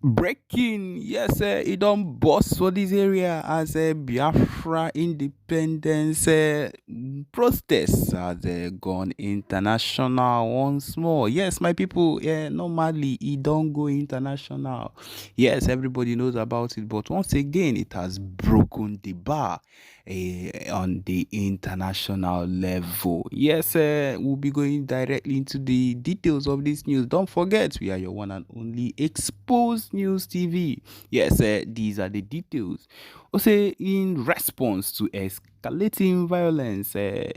Breaking, yes, it don't bust for this area as a Biafra independence protests has gone international once more. Yes, my people, normally it don't go international. Yes, everybody knows about it, but once again, it has broken the bar on the international level. Yes, we'll be going directly into the details of this news. Don't forget, we are your one and only Exposed News TV. Yes, these are the details. Also, in response to escalating violence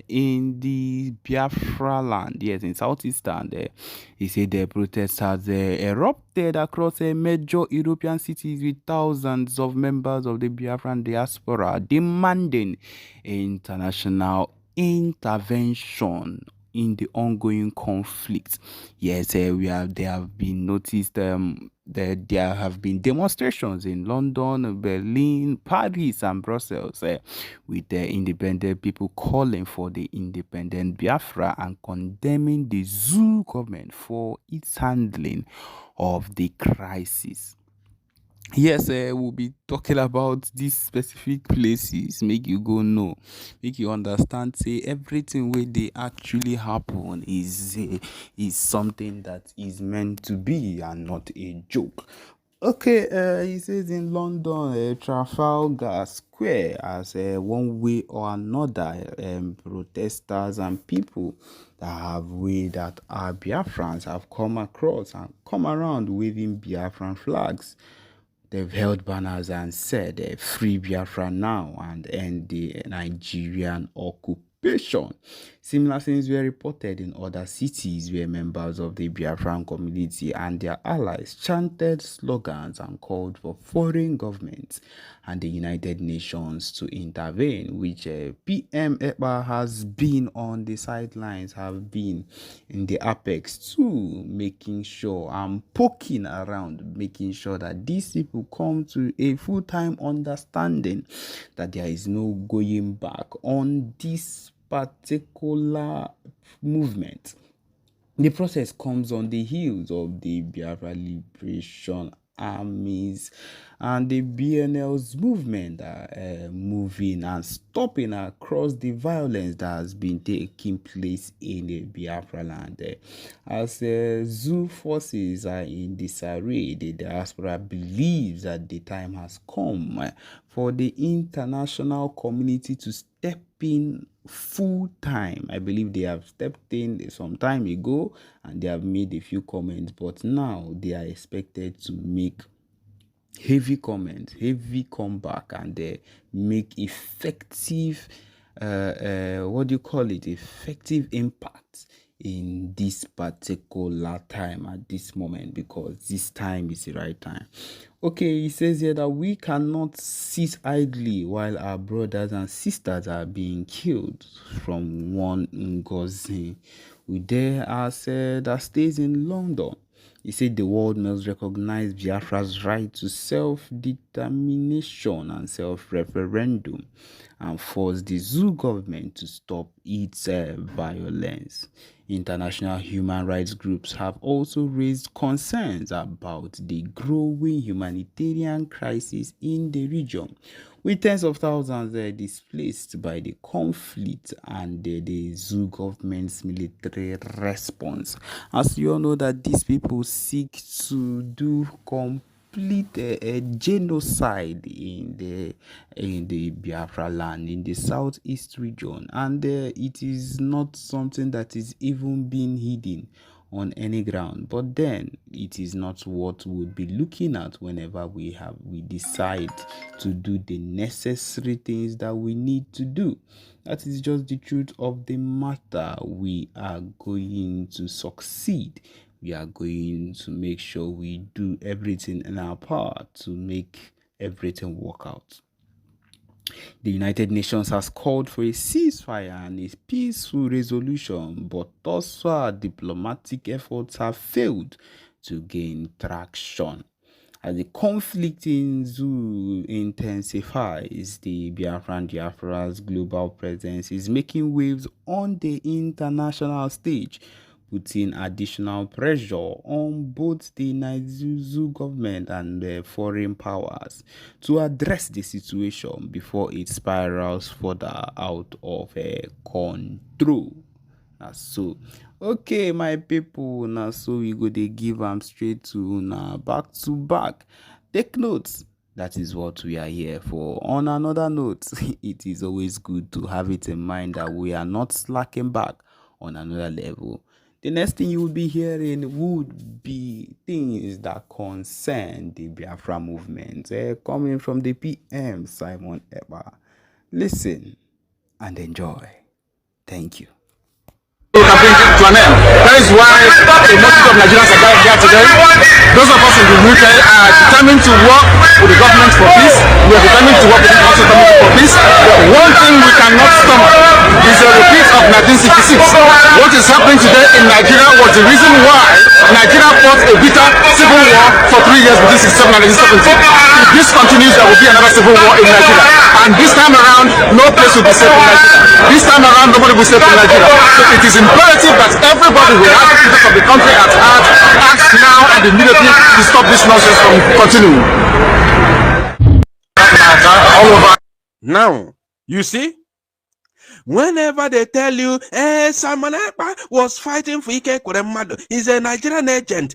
in the Biafra land, yes, in southeastern, he said the protests has erupted across major European cities with thousands of members of the Biafran diaspora demanding international intervention in the ongoing conflict. Yes, we have there have been noticed that there have been demonstrations in London, Berlin, Paris, and Brussels, with the independent people calling for the independent Biafra and condemning the zoo government for its handling of the crisis. Yes, we'll be talking about these specific places, make you go know, make you understand, say everything where they actually happen is something that is meant to be and not a joke. Okay, he says in London, Trafalgar Square, as one way or another, protesters and people that are Biafrans have come across and come around waving Biafran flags. They've held banners and said, Free Biafra now and end the Nigerian occupation. Similar things were reported in other cities where members of the Biafran community and their allies chanted slogans and called for foreign governments and the United Nations to intervene, which PM Ekpa has been on the sidelines, have been in the apex too, making sure and poking around, making sure that these people come to a full-time understanding that there is no going back on this particular movement. The process comes on the heels of the Biafra Liberation Armies and the BNL's movement moving and stopping across the violence that has been taking place in the Biafra land. As zoo forces are in disarray, the diaspora believes that the time has come for the international community to step in full time. I believe they have stepped in some time ago and they have made a few comments, but now they are expected to make heavy comments, heavy comeback, and make effective, what do you call it, effective impact in this particular time at this moment, because this time is the right time. Okay, he says here that we cannot sit idly while our brothers and sisters are being killed from one Ngozi Ude that stays in London. He said the world must recognize Biafra's right to self-determination and self-referendum and force the Zoo government to stop its violence. International human rights groups have also raised concerns about the growing humanitarian crisis in the region, with tens of thousands displaced by the conflict and the Zoo government's military response. As you all know that these people seek to do complete a genocide in the Biafra land, in the southeast region, and it is not something that is even being hidden on any ground. But then it is not what we'll be looking at whenever we decide to do the necessary things that we need to do. That is just the truth of the matter. We are going to succeed. We are going to make sure we do everything in our power to make everything work out. The United Nations has called for a ceasefire and a peaceful resolution, but thus far diplomatic efforts have failed to gain traction. As the conflict in Zoo intensifies, the Biafran Biafra's global presence is making waves on the international stage, putting additional pressure on both the Nigeria government and the foreign powers to address the situation before it spirals further out of control. So okay, my people, now so we go dey give am straight to now back to back. Take notes. That is what we are here for. On another note, it is always good to have it in mind that we are not slacking back on another level. The next thing you will be hearing would be things that concern the Biafra movement, coming from the PM Simon Ekpa. Listen and enjoy. Thank you. We can bring it to an end. That is why a multitude of Nigerians are gathered here today. Those of us in the military are determined to work with the government for peace. We are determined to work with the international community for peace. One thing we cannot stomach is a repeat of 1966. What is happening today in Nigeria was the reason why Nigeria fought a bitter civil war for 3 years between 67 and 1970. If this continues, there will be another civil war in Nigeria. And this time around, no place will be safe in Nigeria. This time around, nobody will be safe in Nigeria. So it is imperative that everybody who has the interest of the country at heart acts now and immediately to stop this nonsense from continuing. All over. Now, you see, whenever they tell you, Simon Ekpa was fighting for Ike Kuremado, he's a Nigerian agent,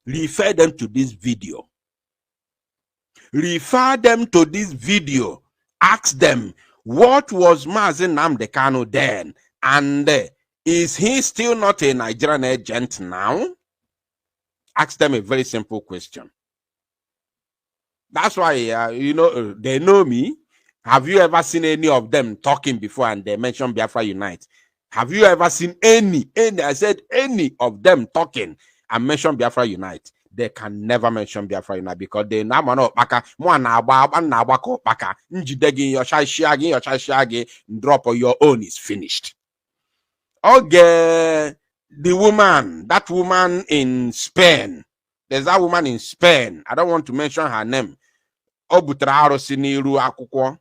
refer them to this video. Refer them to this video. Ask them, what was Mazi Nnamdi Kanu then? And is he still not a Nigerian agent now? Ask them a very simple question. That's why, they know me. Have you ever seen any of them talking before and they mention Biafra Unite? Have you ever seen any, I said any of them talking and mention Biafra Unite? They can never mention Biafra Unite because they na baka njidegi your shagi drop or your own is finished. Okay, that woman in Spain. There's that woman in Spain. I don't want to mention her name. Obutraro siniru akwụkwọ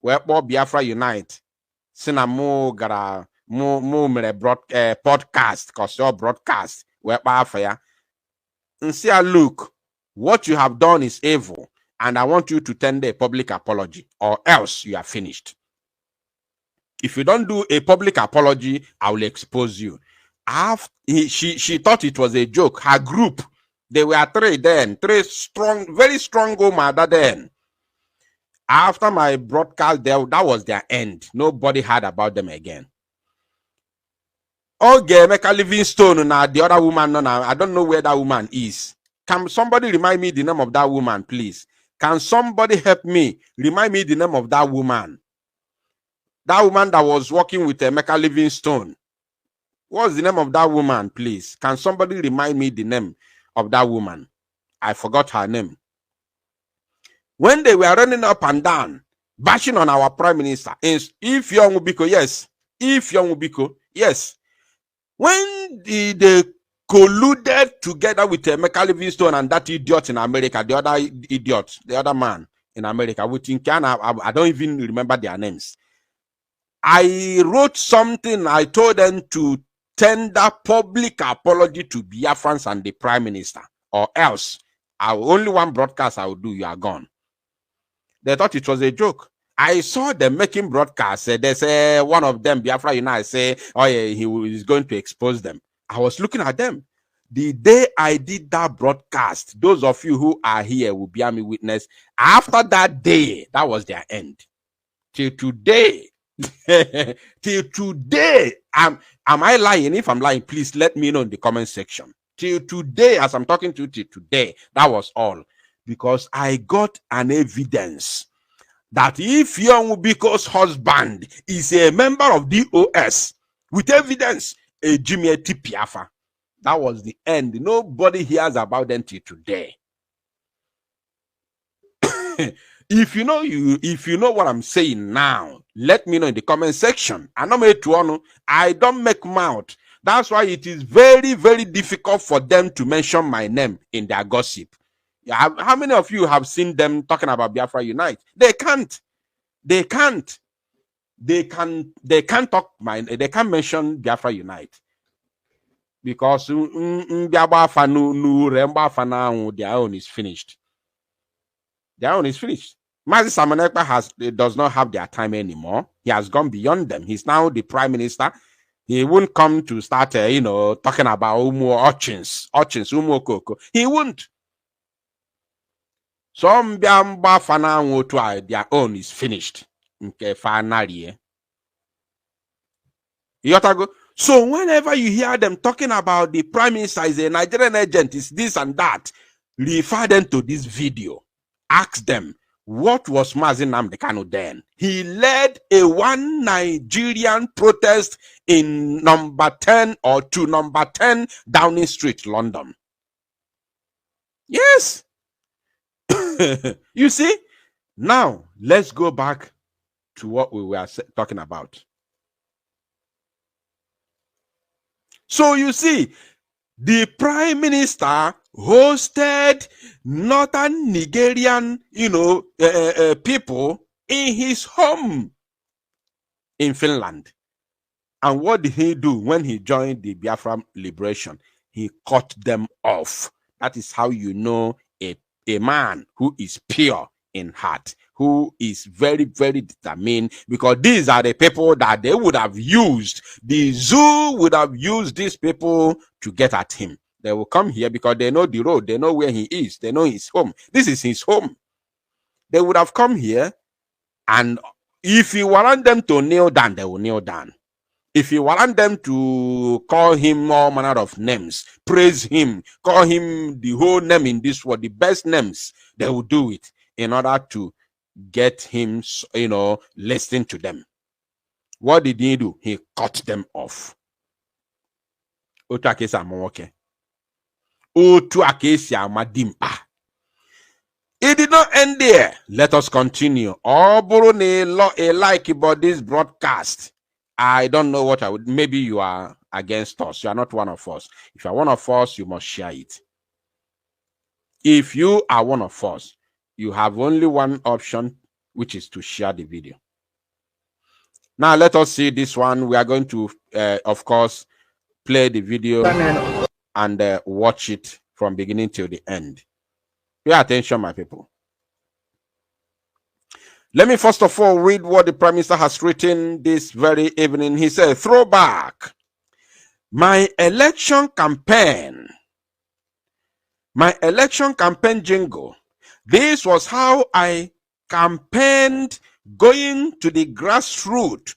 wee kpọọ Biafra Unite si na mụ gara mụ mere podcast kọsịọ broadcast wee kpaa afa ya nsi ya, look, what you have done is evil and I want you to tender a public apology or else you are finished. If you don't do a public apology, I will expose you. She thought it was a joke. Her group, they were three strong, very strong women then. After my broadcast, that was their end. Nobody heard about them again. Okay, Meka Livingstone, now the other woman, no, I don't know where that woman is. Can somebody remind me the name of that woman, please? Can somebody help me? Remind me the name of that woman. That woman that was working with Meka Livingstone. What's the name of that woman, please? Can somebody remind me the name of that woman? I forgot her name. When they were running up and down, bashing on our prime minister, if Young Ubiko, yes. If Young Ubiko, yes. When they colluded together with Meka Livingstone and that idiot in America, the other idiot, the other man in America, which in Canada, I don't even remember their names. I wrote something, I told them to tender public apology to Biafrans and the prime minister, or else only one broadcast I will do, you are gone. They thought it was a joke. I saw them making broadcasts. They say one of them, Biafra Unite, say, oh yeah, he is going to expose them. I was looking at them. The day I did that broadcast, those of you who are here will bear me witness. After that day, that was their end. Till today, till today, am I lying? If I'm lying, please let me know in the comment section. Till today, as I'm talking to you, till today, that was all. Because I got an evidence that if Young Ubiko's husband is a member of DOS, with evidence, a Jimmy Biafra, that was the end. Nobody hears about them till today. If you know what I'm saying now, let me know in the comment section. I don't make mouth. That's why it is very, very difficult for them to mention my name in their gossip. How many of you have seen them talking about Biafra Unite? They can't. They can't. They can't talk. They can't mention Biafra Unite. because their own is finished. Their own is finished. Mazi Simon Ekpa does not have their time anymore. He has gone beyond them. He's now the prime minister. He won't come to start, talking about urchins, umu koko. He won't. Some Biafra their own is finished. Okay, finally. So whenever you hear them talking about the prime minister is a Nigerian agent, is this and that, refer them to this video. Ask them, what was Mazi Nnamdi Kanu then? He led a one Nigerian protest in number 10 Downing Street, London. Yes. You see? Now, let's go back to what we were talking about. So you see, the prime minister hosted northern Nigerian, people in his home in Finland. And what did he do when he joined the Biafra liberation? He cut them off. That is how you know a man who is pure in heart, who is very, very determined, because these are the people that they would have used. The zoo would have used these people to get at him. They will come here because they know the road, they know where he is, they know his home. This is his home. They would have come here, and if you want them to kneel down, they will kneel down. If you want them to call him all manner of names, praise him, call him the whole name in this world, the best names, they will do it in order to get him, listening to them. What did he do? He cut them off. It did not end there. Let us continue. Like about this broadcast. I don't know what I would. Maybe you are against us. You are not one of us. If you are one of us, you must share it. If you are one of us, you have only one option, which is to share the video. Now, let us see this one. We are going to, of course, play the video and watch it from beginning till the end. Pay attention, my people. Let me first of all read what the Prime Minister has written this very evening. He said, throwback. My election campaign jingle. This was how I campaigned, going to the grassroots,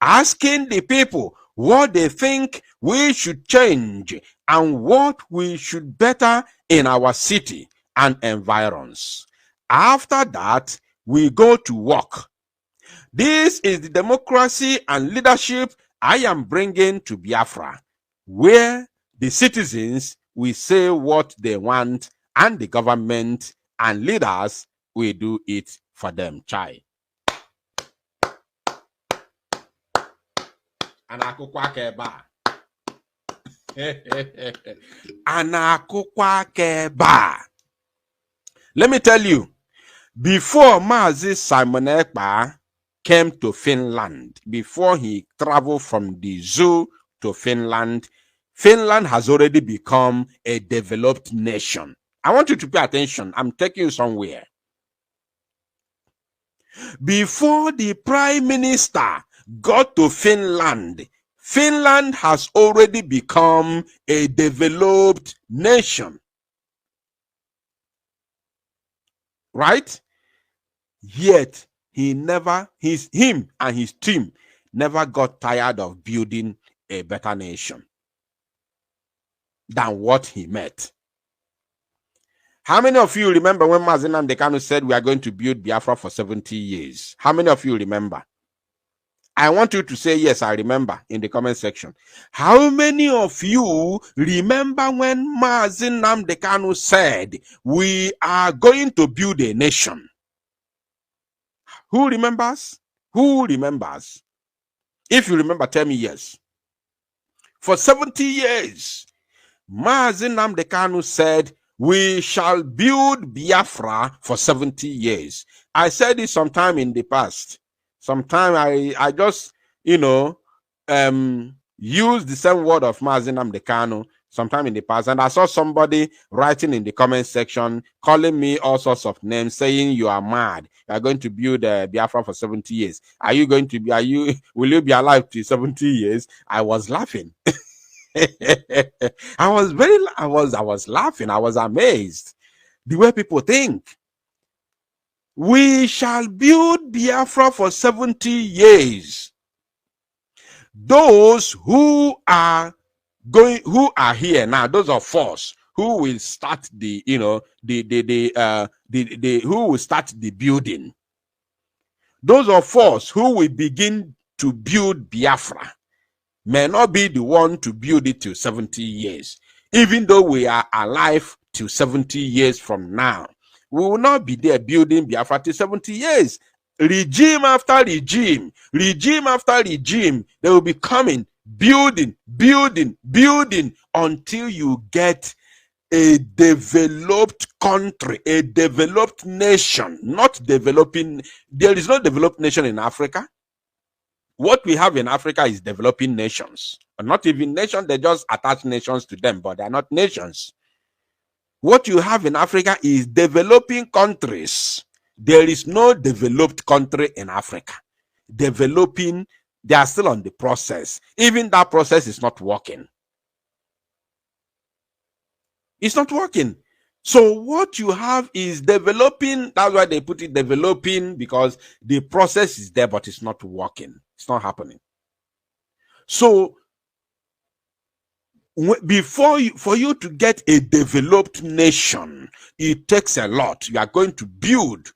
asking the people what they think we should change and what we should better in our city and environs. After that, we go to work. This is the democracy and leadership I am bringing to Biafra, where the citizens will say what they want and the government and leaders will do it for them. Chai. Let me tell you, before Mazi Simon Ekpa came to Finland, before he traveled from the zoo to Finland, Finland has already become a developed nation. I want you to pay attention. I'm taking you somewhere. Before the Prime Minister got to Finland, Finland has already become a developed nation. Right? Yet him and his team never got tired of building a better nation than what he met. How many of you remember when Mazi Nnamdi Kanu said we are going to build Biafra for 70 years? How many of you remember? I want you to say yes, I remember, in the comment section. How many of you remember when Mazi Nnamdi Kanu said we are going to build a nation? Who remembers? Who remembers? If you remember, tell me yes. For 70 years, Mazi Nnamdi Kanu said we shall build Biafra for 70 years. I said it sometime in the past. Sometime I just, use the same word of Mazi Nnamdi Kanu sometime in the past, and I saw somebody writing in the comment section calling me all sorts of names, saying you are mad. You are going to build Biafra for 70 years. Are you going to be? Will you be alive to 70 years? I was laughing. I was laughing. I was amazed the way people think. We shall build Biafra for 70 years. Those who are here now, those of us who will start the, who will start the building. Those of us who will begin to build Biafra may not be the one to build it till 70 years. Even though we are alive till 70 years from now, we will not be there building Biafra till 70 years. Regime after regime, regime after regime, they will be coming, building until you get a developed country, a developed nation, not developing. There is no developed nation in Africa. What we have in Africa is developing nations. Not even nations, they just attach nations to them, but they are not nations. What you have in Africa is developing countries. There is no developed country in Africa. Developing, they are still on the process. Even that process is not working. It's not working. So what you have is developing. That's why they put it developing, because the process is there, but it's not working. It's not happening. So for you to get a developed nation, it takes a lot. You are going to build.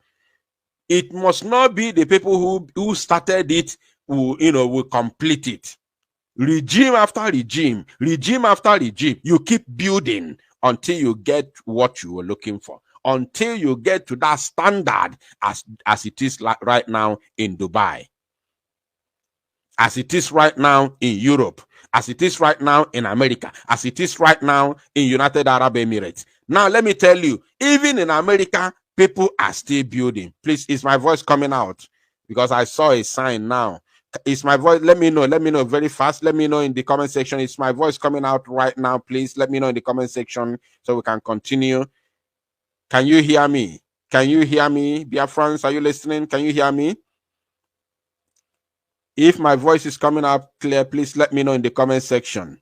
It must not be the people who started it who will complete it. Regime after regime, regime after regime, you keep building until you get what you were looking for, until you get to that standard as it is right now in Dubai, as it is right now in Europe, as it is right now in America, as it is right now in United Arab Emirates. Now, let me tell you, even in America, people are still building. Please, is my voice coming out? Because I saw a sign now. Is my voice? Let me know very fast. Let me know in the comment section. Is my voice coming out right now? Please let me know in the comment section so we can continue. Can you hear me? Can you hear me? Biafrans, are you listening? Can you hear me? If my voice is coming out clear, please let me know in the comment section.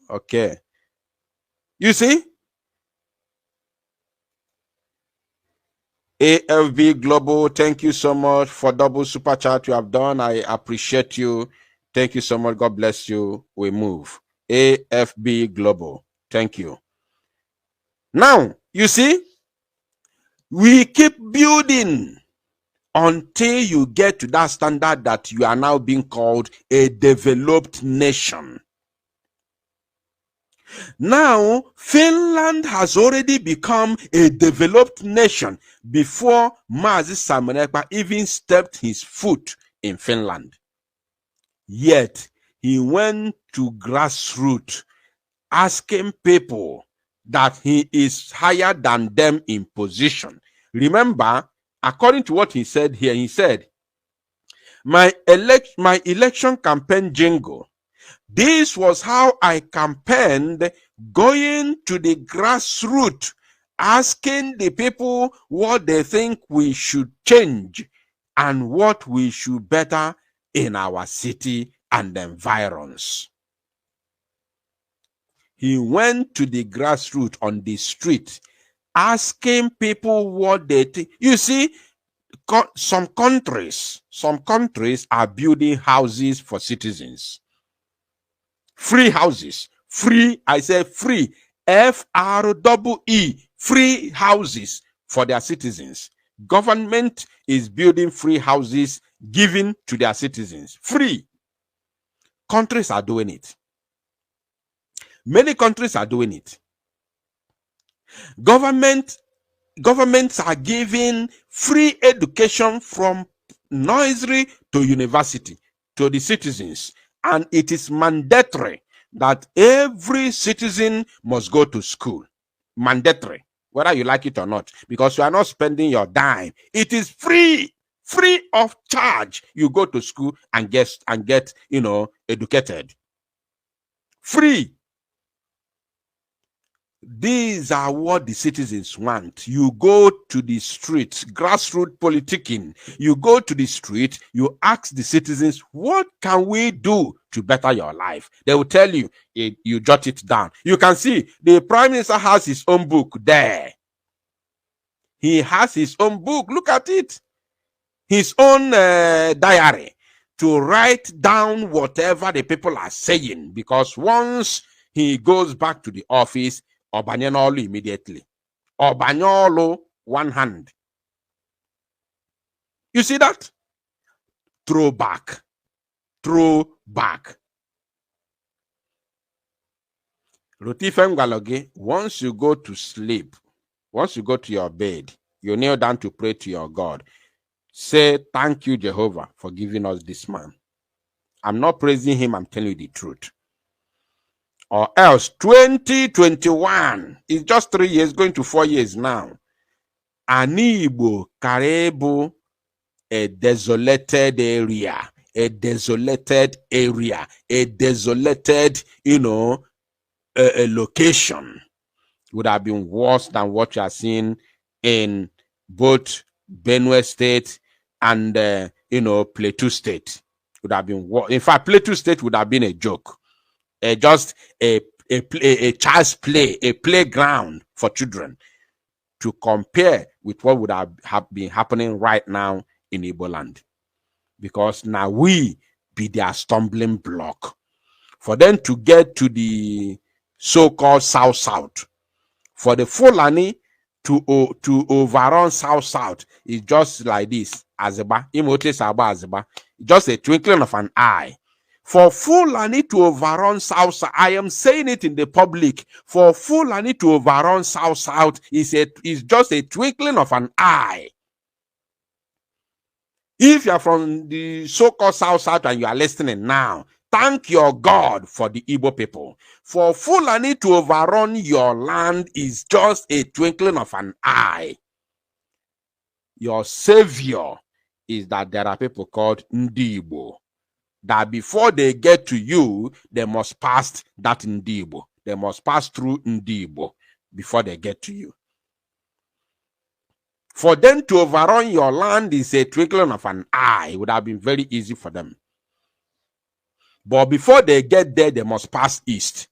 Okay. You see? AFB Global, thank you so much for double super chat you have done. I appreciate you. Thank you so much. God bless you. We move. AFB Global, thank you. Now, you see, we keep building until you get to that standard that you are now being called a developed nation. Now, Finland has already become a developed nation before Mazi Ekpa even stepped his foot in Finland. Yet, he went to Grassroots asking people that he is higher than them in position. Remember, according to what he said here, he said, my election campaign jingle, this was how I campaigned, going to the grassroots, asking the people what they think we should change and what we should better in our city and environs. He went to the grassroots on the street, asking people what they think. You see, some countries are building houses for citizens. Free houses. Free, I say free. F-R-E-E. Free houses for their citizens. Government is building free houses given to their citizens. Free. Countries are doing it. Many countries are doing it. Governments are giving free education from nursery to university to the citizens. And it is mandatory that every citizen must go to school. Mandatory, whether you like it or not, because you are not spending your dime. It is free of charge. You go to school and get educated. Free. These are what the citizens want. You go to the streets, grassroots politicking. You go to the street, you ask the citizens, what can we do to better your life? They will tell you, you jot it down. You can see the Prime Minister has his own book there. He has his own book. Look at it. His own diary to write down whatever the people are saying. Because once he goes back to the office, Obanyolo immediately. Obanyolo, one hand. You see that? Throw back. Throw back. Rotifem Galoge, once you go to sleep, once you go to your bed, you kneel down to pray to your God. Say, thank you, Jehovah, for giving us this man. I'm not praising him, I'm telling you the truth. Or else 2021 is just 3 years, going to 4 years now. Anibo Karebo, a desolated area, a desolated, a location would have been worse than what you are seeing in both Benue State and Plateau State. Would have been worse. In fact, Plateau State would have been a joke. Just a child's play, a playground for children, to compare with what would have been happening right now in Igbo land. Because now we be their stumbling block. For them to get to the so-called South, for the Fulani to overrun South is just like this. Azeba, just a twinkling of an eye. For Fulani to overrun South, I am saying it in the public. For Fulani to overrun South is just a twinkling of an eye. If you are from the so-called South and you are listening now, thank your God for the Igbo people. For Fulani to overrun your land is just a twinkling of an eye. Your savior is that there are people called Ndi Igbo, that before they get to you, they must pass that Ndi Igbo. They must pass through Ndi Igbo before they get to you. For them to overrun your land is a twinkling of an eye. It would have been very easy for them. But before they get there, they must pass east,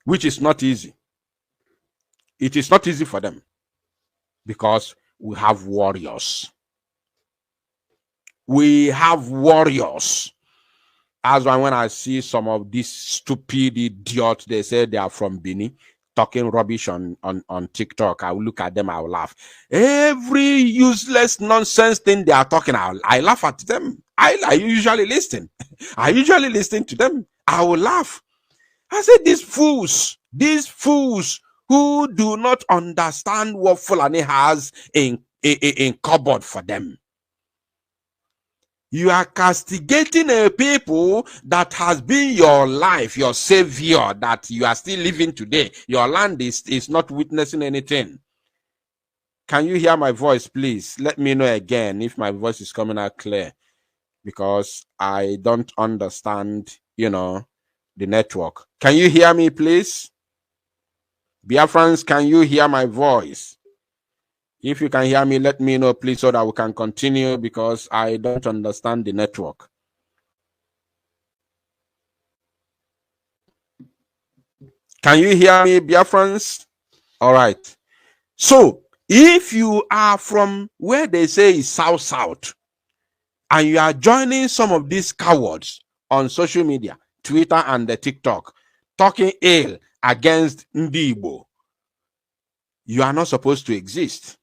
which is not easy. It is not easy for them because we have warriors. We have warriors. As when I see some of these stupid idiots, they say they are from Benin, talking rubbish on TikTok, I will look at them, I will laugh. Every useless nonsense thing they are talking, I laugh at them. I usually listen. I usually listen to them. I will laugh. I said, these fools who do not understand what Fulani has in cupboard for them. You are castigating a people that has been your life, your savior, that you are still living today. Your land is not witnessing anything. Can you hear my voice, please? Let me know again if my voice is coming out clear, because I don't understand, the network. Can you hear me, please? Biafrans, can you hear my voice? If you can hear me, let me know, please, so that we can continue, because I don't understand the network. Can you hear me, Biafrans? All right. So, if you are from where they say is South, and you are joining some of these cowards on social media, Twitter and the TikTok, talking ill against Ndi Igbo, you are not supposed to exist.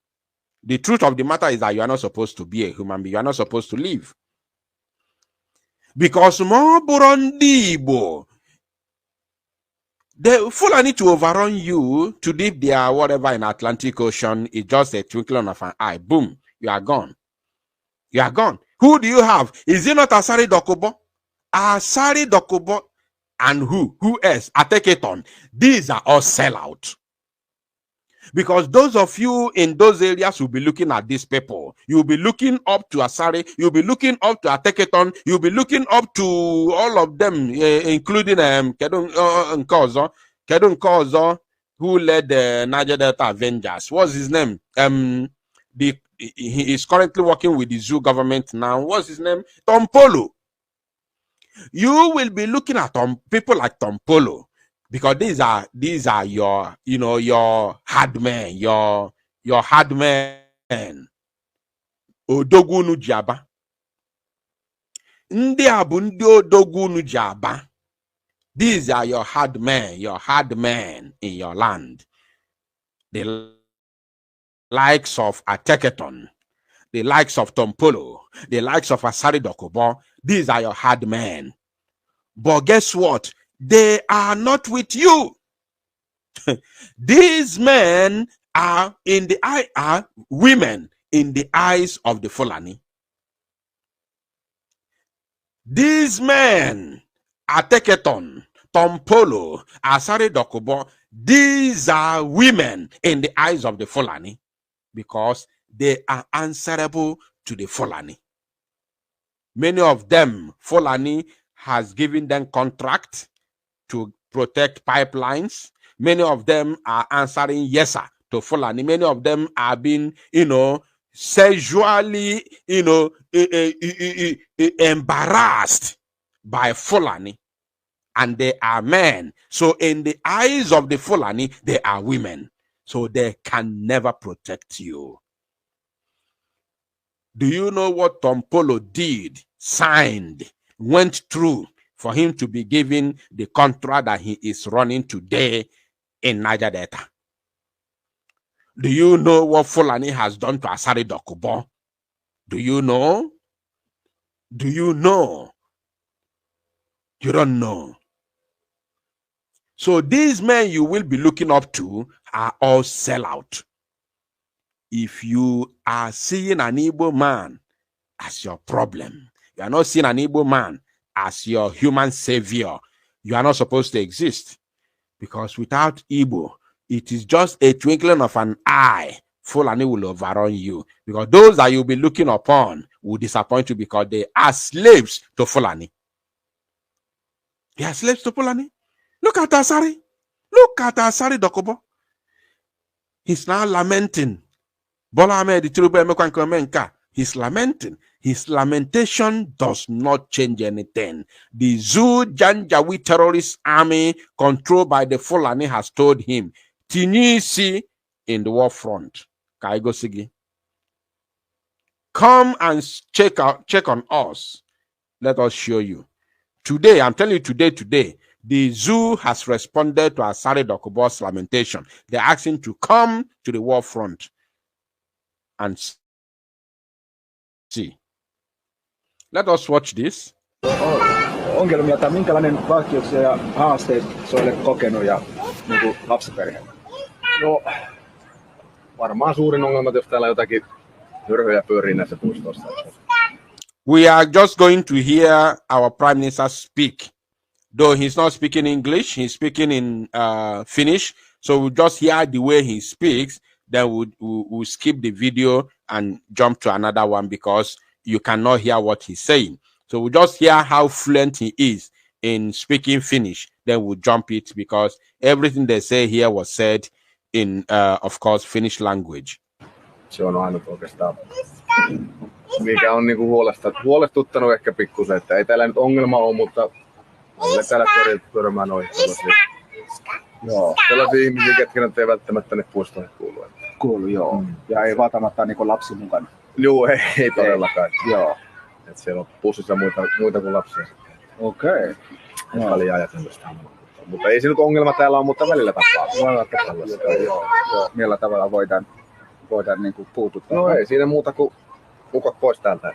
The truth of the matter is that you are not supposed to be a human being. You are not supposed to live. Because more Ndi Igbo, the Fulani to overrun you, to leave their whatever in Atlantic Ocean is just a twinkling of an eye. Boom, you are gone. You are gone. Who do you have? Is it not Asari Dokubo? Asari Dokubo and who? Who else? Ateketon. These are all sellout. Because those of you in those areas will be looking at these people. You'll be looking up to Asari. You'll be looking up to Ateketon. You'll be looking up to all of them, including Kedun Kozo, who led the Niger Delta Avengers. What's his name? He is currently working with the zoo government now. What's his name? Tom Polo. You will be looking at people like Tom Polo. Because these are your, your hard men, your hard men. Odogunu Jaba. Ndị a bụ ndị Odogunu Jaba. These are your hard men in your land. The likes of Ateketon, the likes of Tompolo, the likes of Asari Dokubo. These are your hard men. But guess what? They are not with you. These men are women in the eyes of the Fulani. These men, Ateketon, Tompolo, Asari Dokubo, these are women in the eyes of the Fulani because they are answerable to the Fulani. Many of them, Fulani has given them contract to protect pipelines. Many of them are answering yes sir to Fulani. Many of them are being, sexually, embarrassed by Fulani. And they are men. So in the eyes of the Fulani, they are women. So they can never protect you. Do you know what Tompolo did, signed, went through for him to be given the contract that he is running today in Niger Delta? Do you know what Fulani has done to Asari Dokubo? Do you know? Do you know? You don't know. So these men you will be looking up to are all sellout. If you are seeing an Igbo man as your problem, you are not seeing an Igbo man as your human savior, you are not supposed to exist. Because without Igbo, it is just a twinkling of an eye. Fulani will overrun you. Because those that you'll be looking upon will disappoint you because they are slaves to Fulani. They are slaves to Fulani. Look at Asari. Look at Asari Dokubo. He's now lamenting. He's lamenting. His lamentation does not change anything. The Zoo Janjaweed terrorist army controlled by the Fulani has told him, Tinisi in the war front. Kaigo Sigi. Come and check on us. Let us show you. Today, I'm telling you today, the zoo has responded to Asari Dokubo's lamentation. They asked him to come to the war front and see. Let us watch this. Ongelmia tai minkälainen vaikeuksia ja haasteita se olet kokenut ja niin lapsiperhe? No, varmaan suurin ongelma, jos täällä jotakin hörhöjä pyörii näissä puistoissa. We are just going to hear our Prime Minister speak. Though he's not speaking English, he's speaking in Finnish. So we'll just hear the way he speaks. Then we'll skip the video and jump to another one because you cannot hear what he's saying. So we'll just hear how fluent he is in speaking Finnish. Then we'll jump it because everything they say here was said in, of course, Finnish language. Se on ainut oikeastaan, mikä on niinku huolestuttanut ehkä pikkusen, että ei täällä nyt ongelma ole, mutta alle täällä törmää noihin sellaisia. Joo. Sellaisia ihmisiä, ketkä nyt ei välttämättä ne puistoihin kuulu. Kuulu, joo. Ja ei välttämättä niinku lapsi mukana. Joo, ei todellakaan. Joo. Että siellä on pussissa muita kuin lapsia. Okei. Okay. Paljon ajatellusta. Mutta ei se nyt ongelma täällä on, mutta välillä tapaa. Joo. Millä tavalla voidaan niinku puututtaa? No ei siinä muuta kuin mukot pois täältä.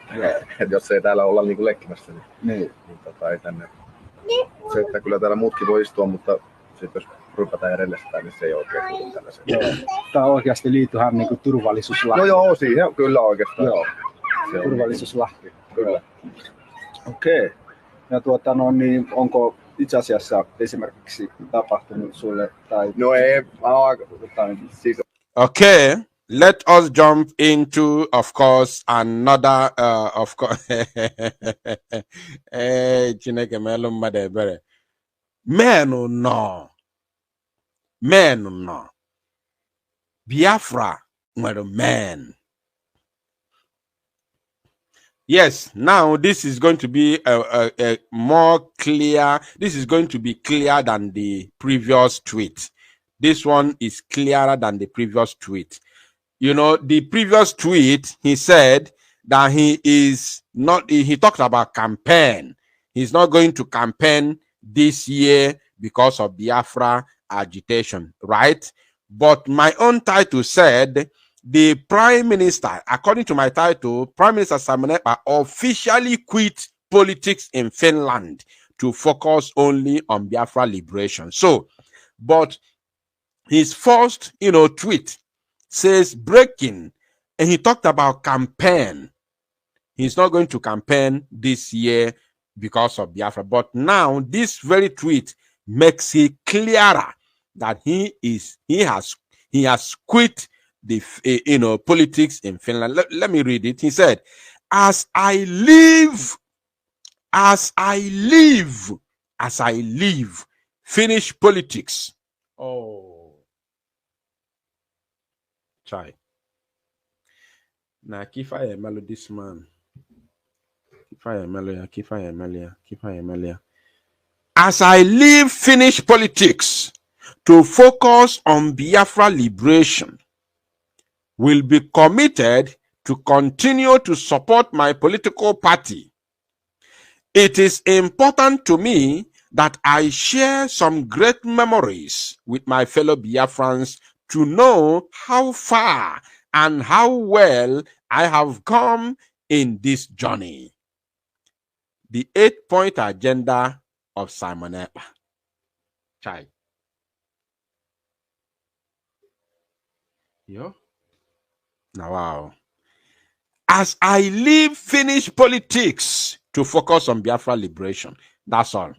Et jos ei täällä olla niinku leikkimässä, niin ei tänne. Se, että kyllä täällä muutkin voi istua, mutta sitten jos rypätään edellestään, niin se ei oikein kuulu tällaisen. Tämä oikeasti liittyhän niinku turvallisuuslahti. No joo, siihen kyllä oikeastaan. Joo. Turvallisuuslahti. Kyllä. Okei. Ja niin onko itse asiassa esimerkiksi tapahtunut sulle tai... No ei, siis Okay, let us jump into, of course, another, of course, Chineke melu mmadụ ebere. Men no. Biafra nwere men. Yes, now this is going to be a more clear. This is going to be clear than the previous tweet. This one is clearer than the previous tweet. You know, the previous tweet, he said that he is not, he talked about campaign. He's not going to campaign this year because of Biafra agitation, right? But my own title said, the Prime Minister, according to my title, Prime Minister Simon Ekpa officially quit politics in Finland to focus only on Biafra liberation. So, but his first, tweet says breaking, and he talked about campaign. He's not going to campaign this year because of Biafra. But now this very tweet makes it clearer that he has quit the politics in Finland. Let me read it. He said, as I live, Finnish politics. Oh, try. Now, Kifa Emelo, this man. Kifa Emelia. As I leave Finnish politics to focus on Biafra liberation, will be committed to continue to support my political party. It is important to me that I share some great memories with my fellow Biafrans to know how far and how well I have come in this journey. The 8-point agenda of Simon Ekpa. Chai. Yo. Now, wow. As I leave Finnish politics to focus on Biafra liberation. That's all.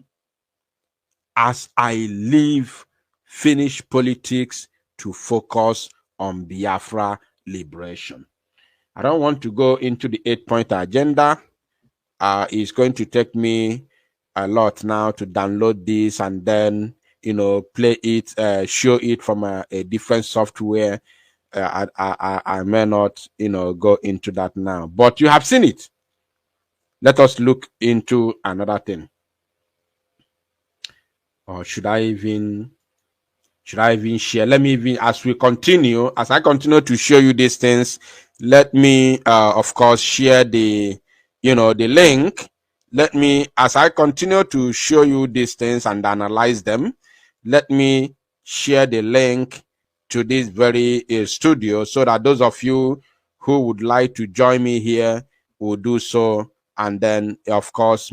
As I leave Finnish politics to focus on Biafra liberation. I don't want to go into the 8-point agenda. It's going to take me a lot now to download this and then, play it, show it from a different software. I may not, go into that now. But you have seen it. Let us look into another thing. Or should I even share? Let me even, as I continue to show you these things, let me, of course, share the, the link. Let me, as I continue to show you these things and analyze them, let me share the link to this very studio so that those of you who would like to join me here will do so. And then, of course,